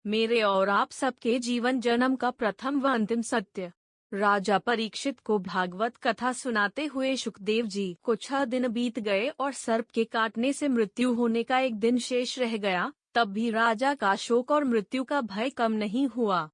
मेरे और आप सबके जीवन जन्म का प्रथम व अंतिम सत्य। राजा परीक्षित को भागवत कथा सुनाते हुए सुखदेव जी को 6 दिन बीत गए और सर्प के काटने से मृत्यु होने का एक दिन शेष रह गया। तब भी राजा का शोक और मृत्यु का भय कम नहीं हुआ।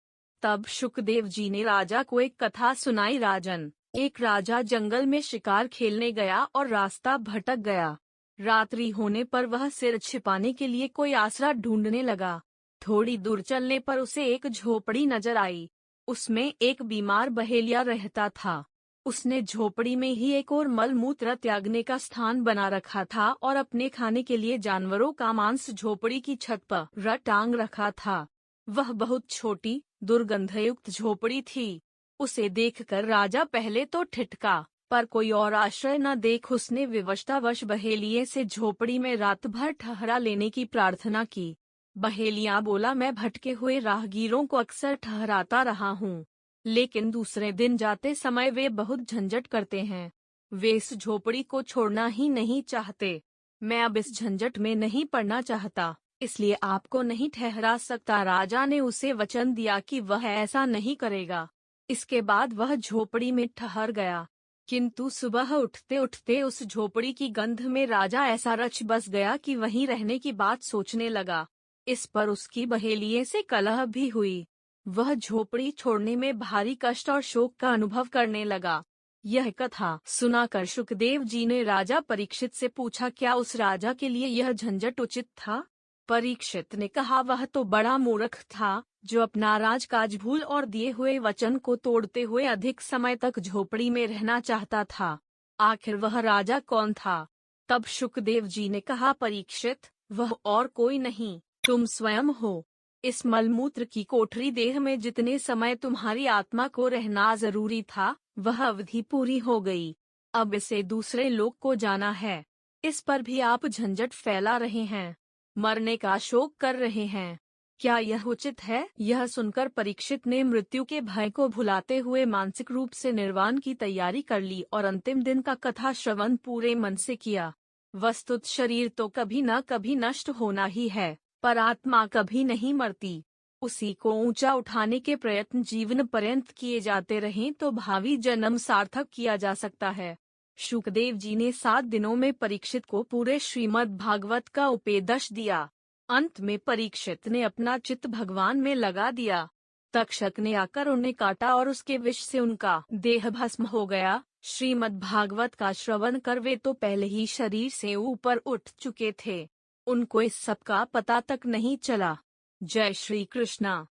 तब सुखदेव जी ने राजा को एक कथा सुनाई। राजन, एक राजा जंगल में शिकार खेलने गया और रास्ता भटक गया। रात्रि होने पर वह सिर छिपाने के लिए कोई आसरा ढूंढने लगा। थोड़ी दूर चलने पर उसे एक झोपड़ी नजर आई। उसमें एक बीमार बहेलिया रहता था। उसने झोपड़ी में ही एक और मलमूत्र त्यागने का स्थान बना रखा था और अपने खाने के लिए जानवरों का मांस झोपड़ी की छत पर टांग रखा था। वह बहुत छोटी दुर्गंधयुक्त झोपड़ी थी। उसे देखकर राजा पहले तो ठिठका, पर कोई और आश्रय न देख उसने विवशतावश बहेलिये से झोपड़ी में रात भर ठहरा लेने की प्रार्थना की। बहेलिया बोला, मैं भटके हुए राहगीरों को अक्सर ठहराता रहा हूँ, लेकिन दूसरे दिन जाते समय वे बहुत झंझट करते हैं। वे इस झोपड़ी को छोड़ना ही नहीं चाहते। मैं अब इस झंझट में नहीं पड़ना चाहता, इसलिए आपको नहीं ठहरा सकता। राजा ने उसे वचन दिया कि वह ऐसा नहीं करेगा। इसके बाद वह झोपड़ी में ठहर गया। किंतु सुबह उठते उठते उस झोपड़ी की गंध में राजा ऐसा रच बस गया कि वहीं रहने की बात सोचने लगा। इस पर उसकी बहेलिये से कलह भी हुई। वह झोपड़ी छोड़ने में भारी कष्ट और शोक का अनुभव करने लगा। यह कथा सुनाकर सुखदेव जी ने राजा परीक्षित से पूछा, क्या उस राजा के लिए यह झंझट उचित था? परीक्षित ने कहा, वह तो बड़ा मूर्ख था, जो अपना राजकाज भूल और दिए हुए वचन को तोड़ते हुए अधिक समय तक झोपड़ी में रहना चाहता था। आखिर वह राजा कौन था? तब सुखदेव जी ने कहा, परीक्षित, वह और कोई नहीं, तुम स्वयं हो। इस मलमूत्र की कोठरी देह में जितने समय तुम्हारी आत्मा को रहना जरूरी था, वह अवधि पूरी हो गई। अब इसे दूसरे लोक को जाना है। इस पर भी आप झंझट फैला रहे हैं, मरने का शोक कर रहे हैं। क्या यह उचित है? यह सुनकर परीक्षित ने मृत्यु के भय को भुलाते हुए मानसिक रूप से निर्वाण की तैयारी कर ली और अंतिम दिन का कथा श्रवण पूरे मन से किया। वस्तुत शरीर तो कभी न कभी नष्ट होना ही है, पर आत्मा कभी नहीं मरती। उसी को ऊंचा उठाने के प्रयत्न जीवन पर्यंत किए जाते रहें तो भावी जन्म सार्थक किया जा सकता है। शुकदेव जी ने 7 दिनों में परीक्षित को पूरे श्रीमद् भागवत का उपदेश दिया। अंत में परीक्षित ने अपना चित्त भगवान में लगा दिया। तक्षक ने आकर उन्हें काटा और उसके विष से उनका देह भस्म हो गया। श्रीमद् भागवत का श्रवण कर वे तो पहले ही शरीर से ऊपर उठ चुके थे। उनको इस सब का पता तक नहीं चला। जय श्री कृष्णा।